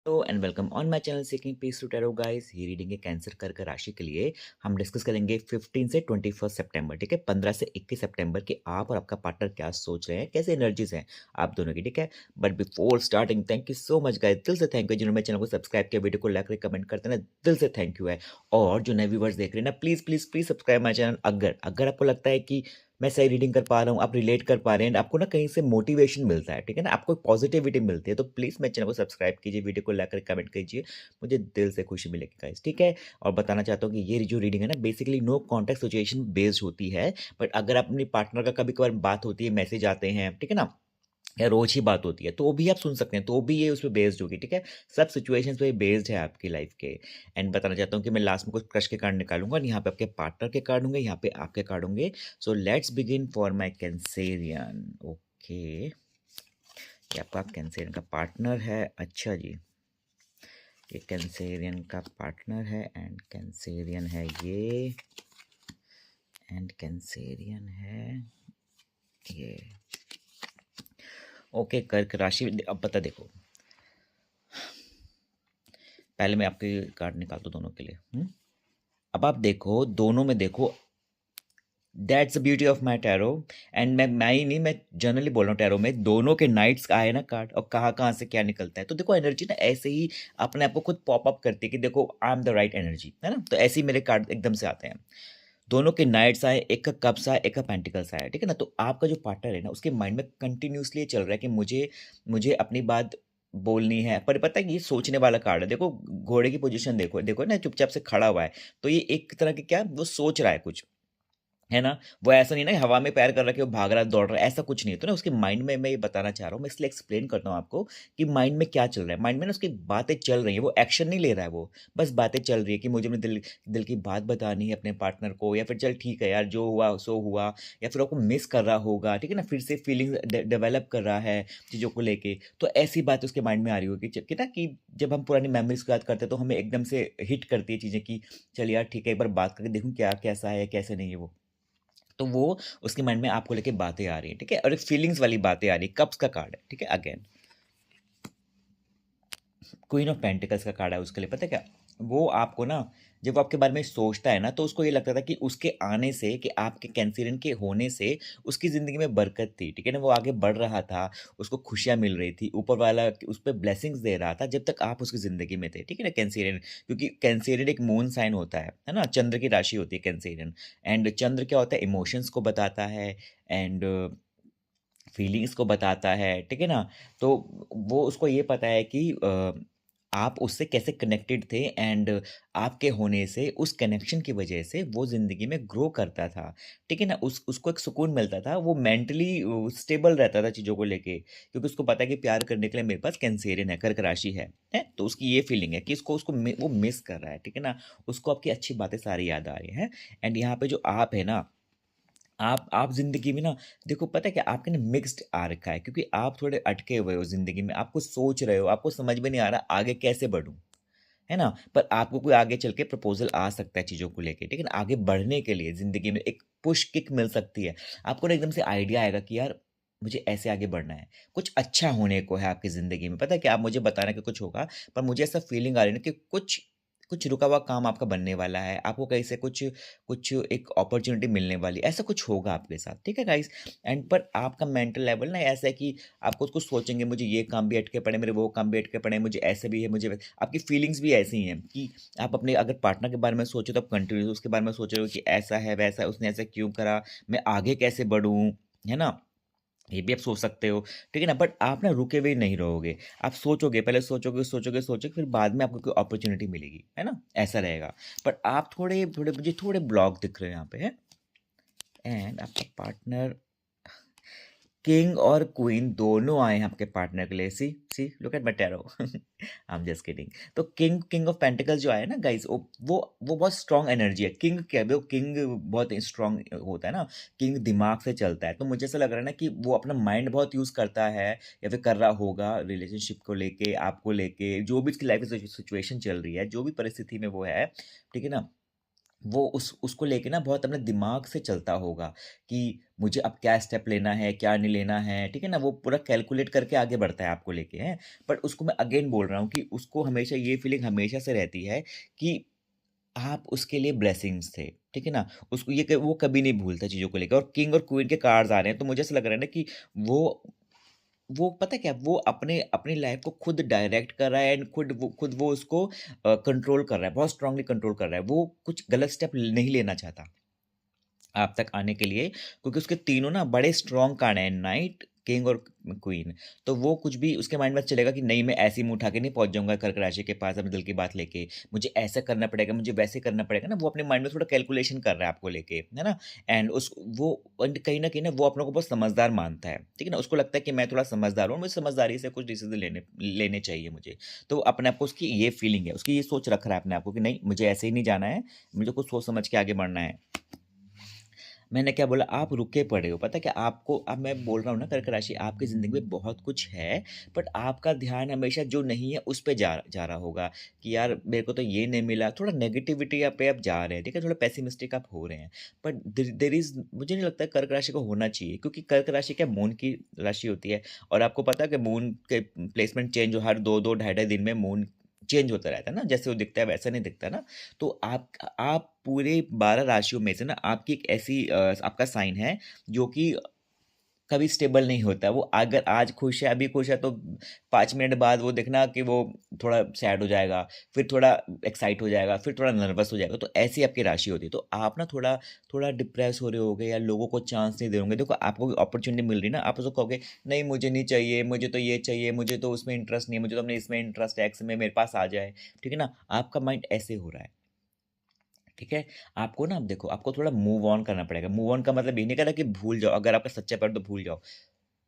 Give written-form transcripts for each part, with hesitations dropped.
Hello and welcome on my channel seeking peace to tarot guys. ये reading है cancer कर्क राशि के लिए। हम डिस्कस करेंगे 15 से 21 सितंबर, ठीक है, 15 से 21 सितंबर कि आप और आपका पार्टनर क्या सोच रहे हैं, कैसे एनर्जीज हैं आप दोनों की, ठीक है। But before starting, thank you so much guys, दिल से थैंक यू जिन्होंने मेरे चैनल को सब्सक्राइब किया, वीडियो को लाइक करके कमेंट करते हैं ना, दिल से थैंक यू है। और जो नए व्यूवर्स देख रहे हैं ना, please please please subscribe my channel. अगर अगर आपको लगता है कि मैं सही रीडिंग कर पा रहा हूँ, आप रिलेट कर पा रहे हैं, आपको ना कहीं से मोटिवेशन मिलता है, ठीक है ना, आपको पॉजिटिविटी मिलती है, तो प्लीज़ मेरे चैनल को सब्सक्राइब कीजिए, वीडियो को लाइक करके कमेंट कीजिए, मुझे दिल से खुशी मिलेगी गाइस, ठीक है। और बताना चाहता हूँ कि ये जो रीडिंग है ना, basically no context situation based होती है। बट अगर अपनी पार्टनर का कभी कभार बात होती है, मैसेज आते हैं, ठीक है ना, या रोज ही बात होती है, तो वो भी आप सुन सकते हैं, तो वो भी ये उस पे बेस्ड होगी, ठीक है। सब सिचुएशंस पे बेस्ड है आपकी लाइफ के। एंड बताना चाहता हूँ कि मैं लास्ट में कुछ क्रश के कार्ड निकालूंगा और यहाँ पे आपके पार्टनर के कार्ड होंगे, यहाँ पे आपके कार्ड होंगे। So let's begin for my Cancerian. Okay, ये आपका कैंसेरियन का पार्टनर है। अच्छा जी, ये कैंसेरियन का पार्टनर है एंड कैंसेरियन है ये, एंड कैंसेरियन है ये। ओके, कर्क राशि। अब पता देखो, पहले मैं आपके कार्ड निकालता हूँ दोनों के लिए। अब आप देखो, दोनों में देखो, that's the beauty of my tarot. And मैं ही नहीं, मैं जनरली बोल रहा हूँ, टैरो में दोनों के नाइट्स आए ना कार्ड, और कहाँ कहाँ से क्या निकलता है, तो देखो एनर्जी ना ऐसे ही अपने आप को खुद पॉप अप करती है कि देखो I am the right energy, है ना। तो ऐसे ही मेरे कार्ड एकदम से आते हैं। दोनों के नाइट्स आए, एक का कप्स आया, एक का पेंटिकल्स आया, ठीक है ना। तो आपका जो पार्टनर है ना, उसके माइंड में कंटिन्यूसली चल रहा है कि मुझे मुझे अपनी बात बोलनी है। पर पता है कि ये सोचने वाला कार्ड है। देखो घोड़े की पोजीशन देखो, देखो ना, चुपचाप से खड़ा हुआ है, तो ये एक तरह के क्या, वो सोच रहा है कुछ, है ना। वो ऐसा नहीं ना कि हवा में पैर कर रखे वो भाग रहा है, दौड़ रहा है, ऐसा कुछ नहीं है। तो ना उसके माइंड में मैं ये बताना चाह रहा हूँ, मैं इसलिए एक्सप्लेन करता हूँ आपको कि माइंड में क्या चल रहा है। माइंड में ना उसकी बातें चल रही हैं, वो एक्शन नहीं ले रहा है, वो बस बातें चल रही है कि मुझे अपने दिल दिल की बात बतानी है अपने पार्टनर को, या फिर चल ठीक है यार, जो हुआ सो हुआ, या फिर आपको मिस कर रहा होगा, ठीक है ना, फिर से फीलिंग डेवलप कर रहा है चीज़ों को लेके। तो ऐसी बात उसके माइंड में आ रही होगी कि ना, कि जब हम पुरानी मेमोरीज को याद करते हैं तो हमें एकदम से हिट करती है चीज़ें कि चल यार ठीक है, एक बार बात करके देखूँ क्या कैसा है कैसे नहीं है वो। तो वो उसके माइंड में आपको लेके बातें आ रही हैं, ठीक है, और एक फीलिंग्स वाली बातें आ रही है। कप्स का कार्ड है, ठीक है। अगेन क्वीन ऑफ पेंटिकल्स का कार्ड है उसके लिए। पता है क्या, वो आपको ना, जब वो आपके बारे में सोचता है ना, तो उसको ये लगता था कि उसके आने से, कि आपके कैंसरियन के होने से उसकी ज़िंदगी में बरकत थी, ठीक है ना, वो आगे बढ़ रहा था, उसको खुशियाँ मिल रही थी, ऊपर वाला उस पर ब्लेसिंग्स दे रहा था जब तक आप उसकी ज़िंदगी में थे, ठीक है ना, कैंसरियन। क्योंकि कैंसरियन एक मून साइन होता है ना, चंद्र की राशि होती है कैंसरियन। एंड चंद्र क्या होता है, इमोशंस को बताता है, एंड फीलिंग्स को बताता है, ठीक है ना। तो वो उसको ये पता है कि आप उससे कैसे कनेक्टेड थे, एंड आपके होने से, उस कनेक्शन की वजह से वो ज़िंदगी में ग्रो करता था, ठीक है ना। उसको एक सुकून मिलता था, वो मेंटली स्टेबल रहता था चीज़ों को लेके, क्योंकि उसको पता है कि प्यार करने के लिए मेरे पास कैंसेरियन है, कर्क राशि है। तो उसकी ये फीलिंग है कि उसको उसको वो मिस कर रहा है, ठीक है ना। उसको आपकी अच्छी बातें सारी याद आ रही हैं। एंड यहाँ पे जो आप है ना, आप ज़िंदगी में ना, देखो पता है क्या, आपके ना मिक्स्ड आ रखा है, क्योंकि आप थोड़े अटके हुए हो ज़िंदगी में, आपको सोच रहे हो, आपको समझ में नहीं आ रहा आगे कैसे बढ़ूँ, है ना। पर आपको कोई आगे चल के प्रपोज़ल आ सकता है चीज़ों को लेके, ठीक है ना। आगे बढ़ने के लिए ज़िंदगी में एक पुश किक मिल सकती है। आपको ना एकदम से आइडिया आएगा कि यार मुझे ऐसे आगे बढ़ना है, कुछ अच्छा होने को है आपकी ज़िंदगी में। पता है क्या, आप मुझे बताना कि कुछ होगा, पर मुझे ऐसा फीलिंग आ रही है ना कि कुछ कुछ रुका हुआ काम आपका बनने वाला है, आपको कहीं से कुछ कुछ एक अपॉर्च्युनिटी मिलने वाली है, ऐसा कुछ होगा आपके साथ, ठीक है गाइस। एंड पर आपका मेंटल लेवल ना ऐसा है कि आप कुछ कुछ सोचेंगे, मुझे ये काम भी अटके पड़े, मेरे वो काम भी अटके पड़े, मुझे ऐसे भी है, मुझे आपकी फीलिंग्स भी ऐसी हैं कि आप अपने अगर पार्टनर के बारे में सोचो तो आप कंटिन्यूस उसके बारे में सोच रहे हो कि ऐसा है वैसा है, उसने ऐसा क्यों करा, मैं आगे कैसे बढ़ूँ, है ना। ये भी आप सोच सकते हो, ठीक है ना। बट आप ना रुके हुए नहीं रहोगे, आप सोचोगे, पहले सोचोगे सोचोगे सोचोगे, फिर बाद में आपको कोई अपॉर्चुनिटी मिलेगी, है ना, ऐसा रहेगा। बट आप थोड़े थोड़े मुझे थोड़े ब्लॉक दिख रहे हैं यहाँ पे, है। एंड आपका पार्टनर, किंग और क्वीन दोनों आए हैं आपके पार्टनर के लिए। See see look at my tarot, I am just kidding. तो किंग किंग ऑफ पेंटिकल्स जो आया ना गाइस, वो बहुत स्ट्रांग एनर्जी है। किंग क्या है, वो किंग बहुत स्ट्रांग होता है ना, किंग दिमाग से चलता है। तो मुझे ऐसा लग रहा है ना कि वो अपना माइंड बहुत यूज करता है, या फिर कर रहा होगा रिलेशनशिप को लेके, आपको लेके, जो भी इसकी लाइफ सिचुएशन चल रही है, जो भी परिस्थिति में वो है, ठीक है ना। वो उसको लेके ना बहुत अपने दिमाग से चलता होगा कि मुझे अब क्या स्टेप लेना है, क्या नहीं लेना है, ठीक है ना? वो पूरा कैलकुलेट करके आगे बढ़ता है आपको लेके, हैं? बट उसको मैं अगेन बोल रहा हूँ कि उसको हमेशा ये फीलिंग हमेशा से रहती है कि आप उसके लिए ब्लेसिंग्स थे, ठीक है ना? उसको ये क वो कभी नहीं भूलता चीज़ों को लेके, और किंग और क्वीन के कार्ड्स आ रहे हैं, तो मुझे ऐसा लग रहा है ना कि वो वो पता है क्या? वो अपने अपनी लाइफ़ को खुद डायरेक्ट कर रहा है, एंड खुद वो उसको कंट्रोल कर रहा है, बहुत स्ट्रांगली कंट्रोल कर रहा है। वो कुछ गलत स्टेप नहीं लेना चाहता आप तक आने के लिए, क्योंकि उसके तीनों ना बड़े स्ट्रॉन्ग कार्ड हैं, नाइट, किंग और क्वीन। तो वो कुछ भी उसके माइंड में चलेगा कि नहीं, मैं ऐसे ही मुँह उठा के नहीं पहुँच जाऊँगा कर्क राशि के पास अपने दिल की बात लेके। मुझे ऐसा करना पड़ेगा, मुझे वैसे करना पड़ेगा ना, वो अपने माइंड में थोड़ा कैलकुलेशन कर रहा है आपको लेके, है ना? एंड उस वो एंड कहीं न वो अपने को बहुत समझदार मानता है, ठीक है ना? उसको लगता है कि मैं थोड़ा समझदार हूँ, मुझे समझदारी से कुछ डिसीज़न लेने लेने चाहिए मुझे। तो अपने आप को उसकी ये फीलिंग है, उसकी ये सोच रख रहा है अपने आप को कि नहीं, मुझे ऐसे ही नहीं जाना है, मुझे कुछ सोच समझ के आगे बढ़ना है। मैंने क्या बोला, आप रुके पड़े हो, पता है क्या? आपको अब मैं बोल रहा हूँ ना, कर्क राशि आपकी ज़िंदगी में बहुत कुछ है, बट आपका ध्यान हमेशा जो नहीं है उस पे जा जा रहा होगा कि यार मेरे को तो ये नहीं मिला, थोड़ा नेगेटिविटी आप पे आप जा रहे हैं, ठीक है? थोड़ा पेसिमिस्टिक आप हो रहे हैं। बट देयर इज़, मुझे नहीं लगता कर्क राशि को होना चाहिए, क्योंकि कर्क राशि क्या मून की राशि होती है, और आपको पता है कि मून के प्लेसमेंट चेंज हर 2-2 ढाई-ढाई दिन में मून चेंज होता रहता है ना, जैसे वो दिखता है वैसा नहीं दिखता ना। तो आप पूरे 12 राशियों में से ना आपकी एक ऐसी आपका साइन है जो कि कभी स्टेबल नहीं होता। वो अगर आज खुश है, अभी खुश है, तो 5 मिनट बाद वो देखना कि वो थोड़ा सैड हो जाएगा, फिर थोड़ा एक्साइट हो जाएगा, फिर थोड़ा नर्वस हो जाएगा। तो ऐसी आपकी राशि होती है। तो आप ना थोड़ा थोड़ा डिप्रेस हो रहे होगे या लोगों को चांस नहीं दे रहे होंगे। देखो, आपको अपॉर्च्युनिटी मिल रही है ना, आप उसको कहोगे नहीं मुझे नहीं चाहिए, मुझे तो ये चाहिए, मुझे तो उसमें इंटरेस्ट नहीं है, मुझे तो अपने इसमें इंटरेस्ट है, एक्स में मेरे पास आ जाए। ठीक है ना? आपका माइंड ऐसे हो रहा है। ठीक है? आपको ना, अब देखो, आपको थोड़ा मूव ऑन करना पड़ेगा। मूव ऑन का मतलब ये नहीं कह रहा कि भूल जाओ, अगर आपका सच्चा प्यार तो भूल जाओ।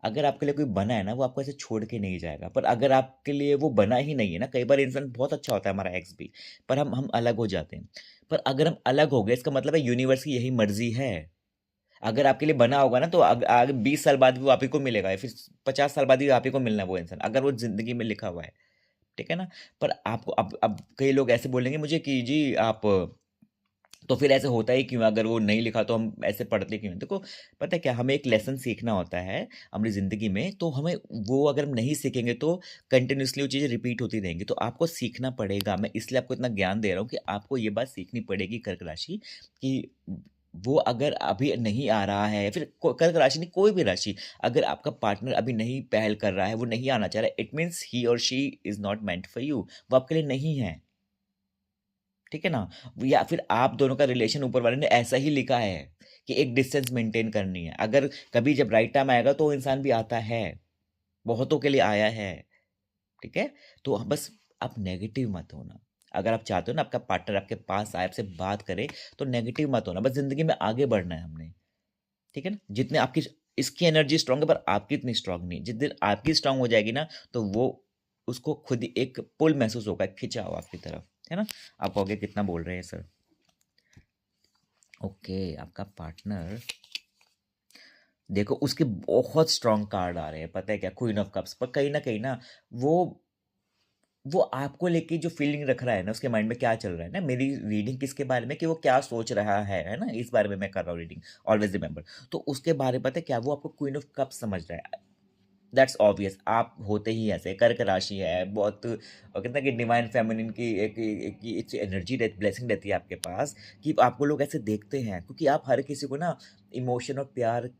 अगर आपके लिए कोई बना है ना, वो आपको ऐसे छोड़ के नहीं जाएगा। पर अगर आपके लिए वो बना ही नहीं है ना, कई बार इंसान बहुत अच्छा होता है हमारा एक्स भी, पर हम अलग हो जाते हैं। पर अगर हम अलग हो गए, इसका मतलब है यूनिवर्स की यही मर्ज़ी है। अगर आपके लिए बना होगा ना, तो आगे 20 साल बाद भी वो आप ही को मिलेगा, या फिर 50 साल बाद भी आप ही को मिलना है वो इंसान, अगर वो ज़िंदगी में लिखा हुआ है। ठीक है ना? पर आपको अब कई लोग ऐसे बोलेंगे मुझे कि जी आप, तो फिर ऐसे होता ही क्यों है? अगर वो नहीं लिखा तो हम ऐसे पढ़ते क्यों हैं? देखो, पता है क्या, हमें एक लेसन सीखना होता है अपनी ज़िंदगी में, तो हमें वो अगर हम नहीं सीखेंगे तो कंटिन्यूअसली वो चीज़ें रिपीट होती रहेंगी। तो आपको सीखना पड़ेगा। मैं इसलिए आपको इतना ज्ञान दे रहा हूँ कि आपको ये बात सीखनी पड़ेगी, कर्क राशि, कि वो अगर अभी नहीं आ रहा है, फिर कर्क राशि नहीं, कोई भी राशि, अगर आपका पार्टनर अभी नहीं पहल कर रहा है, वो नहीं आना चाह रहा है, इट मीन्स ही और she is not meant for you. वो आपके लिए नहीं है। ठीक है ना? या फिर आप दोनों का रिलेशन ऊपर वाले ने ऐसा ही लिखा है कि एक डिस्टेंस मेंटेन करनी है। अगर कभी जब राइट टाइम आएगा तो वो इंसान भी आता है, बहुतों के लिए आया है, ठीक है? तो बस आप नेगेटिव मत होना। अगर आप चाहते हो ना आपका पार्टनर आपके पास आए, आपसे बात करे, तो नेगेटिव मत होना। बस ज़िंदगी में आगे बढ़ना है हमने, ठीक है ना? जितने आपकी इसकी एनर्जी स्ट्रॉन्ग है, पर आपकी इतनी स्ट्रॉन्ग नहीं। जिस दिन आपकी स्ट्रॉन्ग हो जाएगी ना, तो वो उसको खुद ही एक पुल महसूस होगा, एक खिंचाव आपकी तरफ, है ना? आप कहोगे कितना बोल रहे हैं सर? ओके, आपका पार्टनर, देखो उसके बहुत स्ट्रॉन्ग कार्ड आ रहे हैं, पता है क्या? क्वीन ऑफ कप्स, पर कहीं ना कहीं ना वो वो आपको लेके जो फीलिंग रख रहा है ना, उसके माइंड में क्या चल रहा है ना, मेरी रीडिंग किसके बारे में, कि वो क्या सोच रहा है ना, इस बारे में मैं कर रहा हूँ रीडिंग, ऑलवेज रिमेंबर। तो उसके बारे में पता है क्या, वो आपको क्वीन ऑफ कप्स समझ रहा है। दैट्स ऑब्वियस, आप होते ही ऐसे, कर्क राशि है, बहुत कहते हैं कि डिवाइन फेमिनिन की एक एनर्जी रहती, ब्लेसिंग रहती है आपके पास, कि आपको लोग ऐसे देखते हैं, क्योंकि आप हर किसी को ना इमोशन और प्यार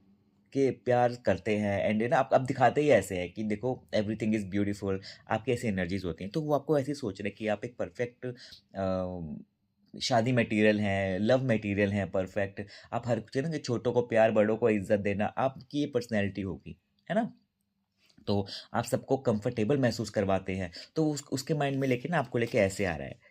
करते हैं, एंड ना आप दिखाते ही ऐसे हैं कि देखो एवरीथिंग इज़ ब्यूटीफुल, आपकी ऐसी एनर्जीज होती हैं, तो वो आपको ऐसे ही सोच रहे हैं कि आप एक परफेक्ट शादी मटेरियल हैं, लव मटेरियल हैं, परफेक्ट। आप हर कुछ ना, कि छोटों को प्यार, बड़ों को इज्जत देना, आपकी ये पर्सनैलिटी होगी, है ना? तो आप सबको कंफर्टेबल महसूस करवाते हैं, तो उसके माइंड में लेके ना आपको लेके ऐसे आ रहा है।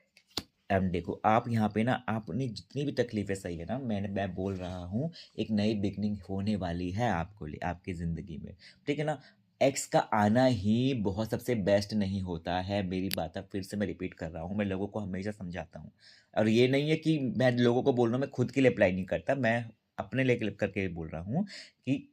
अब देखो, आप यहाँ पे ना, आपने जितनी भी तकलीफ़ें सही है ना, मैं बोल रहा हूँ, एक नई बिगनिंग होने वाली है आपको लिए आपकी ज़िंदगी में, ठीक है ना? एक्स का आना ही बहुत सबसे बेस्ट नहीं होता है, मेरी बात अब फिर से मैं रिपीट कर रहा हूँ, मैं लोगों को हमेशा समझाता हूँ, और ये नहीं है कि मैं लोगों को बोल रहा हूँ, मैं खुद के लिए अप्लाई नहीं करता, मैं अपने लिए करके बोल रहा हूँ कि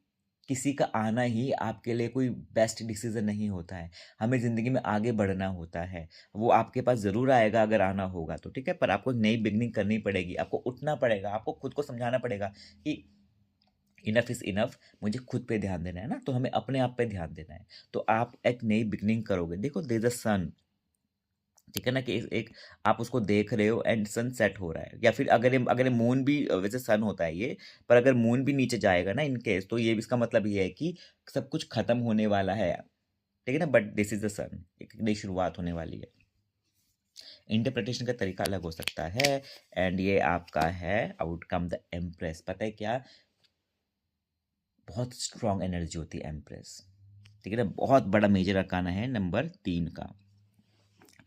किसी का आना ही आपके लिए कोई बेस्ट डिसीज़न नहीं होता है। हमें ज़िंदगी में आगे बढ़ना होता है। वो आपके पास ज़रूर आएगा अगर आना होगा तो, ठीक है? पर आपको एक नई बिगिनिंग करनी पड़ेगी, आपको उठना पड़ेगा, आपको खुद को समझाना पड़ेगा कि इनफ इज़ इनफ, मुझे खुद पे ध्यान देना है ना, तो हमें अपने आप पे ध्यान देना है। तो आप एक नई बिगिनिंग करोगे। देखो देयर इज़ अ सन, ठीक है ना? कि एक आप उसको देख रहे हो एंड सन सेट हो रहा है, या फिर अगर ये मून भी वैसे सन होता है ये, पर अगर मून भी नीचे जाएगा ना इन केस, तो ये इसका मतलब ये है कि सब कुछ खत्म होने वाला है, ठीक है ना? बट दिस इज़ द सन, एक नई शुरुआत होने वाली है। इंटरप्रिटेशन का तरीका अलग हो सकता है। एंड ये आपका है आउटकम द एम्प्रेस। पता है क्या, बहुत स्ट्रांग एनर्जी होती है एम्प्रेस, ठीक है ना? बहुत बड़ा मेजर अरकाना है नंबर 3 का,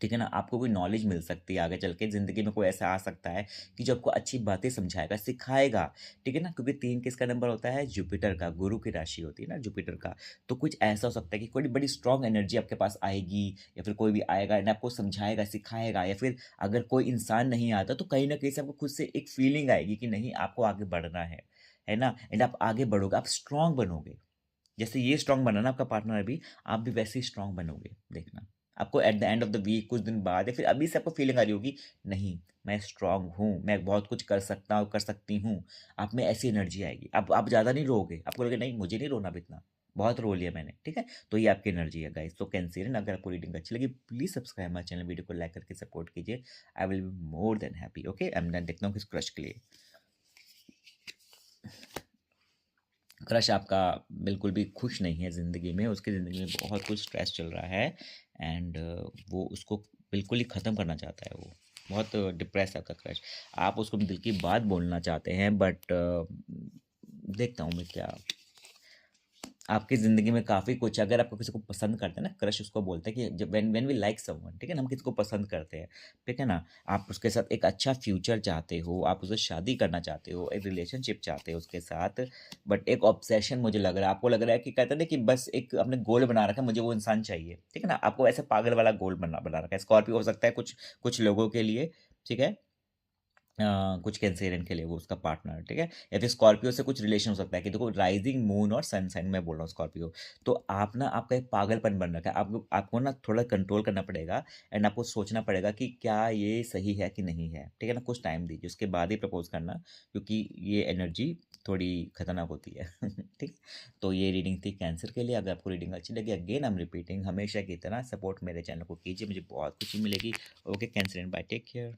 ठीक है ना? आपको कोई नॉलेज मिल सकती है आगे चल के, ज़िंदगी में कोई ऐसा आ सकता है कि जो आपको अच्छी बातें समझाएगा, सिखाएगा, ठीक है ना? क्योंकि 3 किसका नंबर होता है? जुपिटर का, गुरु की राशि होती है ना जुपिटर का। तो कुछ ऐसा हो सकता है कि कोई बड़ी स्ट्रांग एनर्जी आपके पास आएगी, या फिर कोई भी आएगा एंड आपको समझाएगा, सिखाएगा, या फिर अगर कोई इंसान नहीं आता तो कहीं न कहीं से आपको खुद से एक फीलिंग आएगी कि नहीं, आपको आगे बढ़ना है ना? एंड आप आगे बढ़ोगे, आप स्ट्रांग बनोगे। जैसे ये स्ट्रांग बना ना आपका पार्टनर अभी, आप भी वैसे ही स्ट्रांग बनोगे, देखना। आपको at the end of the week कुछ दिन बाद या फिर अभी से आपको फीलिंग आ रही होगी, नहीं, मैं स्ट्रांग हूँ, मैं बहुत कुछ कर सकता हूँ, कर सकती हूँ। आप में ऐसी एनर्जी आएगी। आप ज़्यादा नहीं रोओगे, आपको लगेगा नहीं मुझे नहीं रोना अब इतना, बहुत रो लिया मैंने, ठीक है? तो ये आपकी एनर्जी है गाइस। तो कैंसरियन, अगर आपको रीडिंग अच्छी लगी please subscribe my channel, video को लाइक करके सपोर्ट कीजिए। I will be more than happy. Okay, मैं देखता हूँ किस क्रश के लिए। क्रश आपका बिल्कुल भी खुश नहीं है ज़िंदगी में, उसकी ज़िंदगी में बहुत कुछ स्ट्रेस चल रहा है एंड वो उसको बिल्कुल ही ख़त्म करना चाहता है वो। बहुत डिप्रेस है आपका क्रश। आप उसको दिल की बात बोलना चाहते हैं, बट देखता हूँ मैं क्या। आपकी ज़िंदगी में काफ़ी कुछ है, अगर आपको किसी को पसंद करते हैं ना, क्रश उसको बोलते हैं कि जब when when we like someone, ठीक है ना? हम किसी को पसंद करते हैं, ठीक है ना? आप उसके साथ एक अच्छा फ्यूचर चाहते हो, आप उससे शादी करना चाहते हो, एक रिलेशनशिप चाहते हो उसके साथ, बट एक ऑब्सेशन मुझे लग रहा है, आपको लग रहा है कि कहते हैं ना कि बस एक आपने गोल बना रखा है, मुझे वो इंसान चाहिए, ठीक है ना? आपको ऐसे पागल वाला गोल बना बना रखा है। स्कॉर्पियो हो सकता है कुछ कुछ लोगों के लिए, ठीक है? कुछ कैंसेरियन के लिए वो उसका पार्टनर, ठीक है? या फिर स्कॉर्पियो से कुछ रिलेशन हो सकता है कि देखो राइजिंग मून और सन साइन में बोल रहा हूँ स्कॉर्पियो। तो आप ना, आपका एक पागलपन बन रखा है, आपको ना थोड़ा कंट्रोल करना पड़ेगा एंड आपको सोचना पड़ेगा कि क्या ये सही है कि नहीं है, ठीक है ना? कुछ टाइम दीजिए, उसके बाद ही प्रपोज करना, क्योंकि ये एनर्जी थोड़ी खतरनाक होती है। ठीक। तो ये रीडिंग थी कैंसर के लिए। अगर आपको रीडिंग अच्छी लगी, अगेन आई एम रिपीटिंग, हमेशा की तरह सपोर्ट मेरे चैनल को कीजिए, मुझे बहुत खुशी मिलेगी। Okay cancer, bye, take care.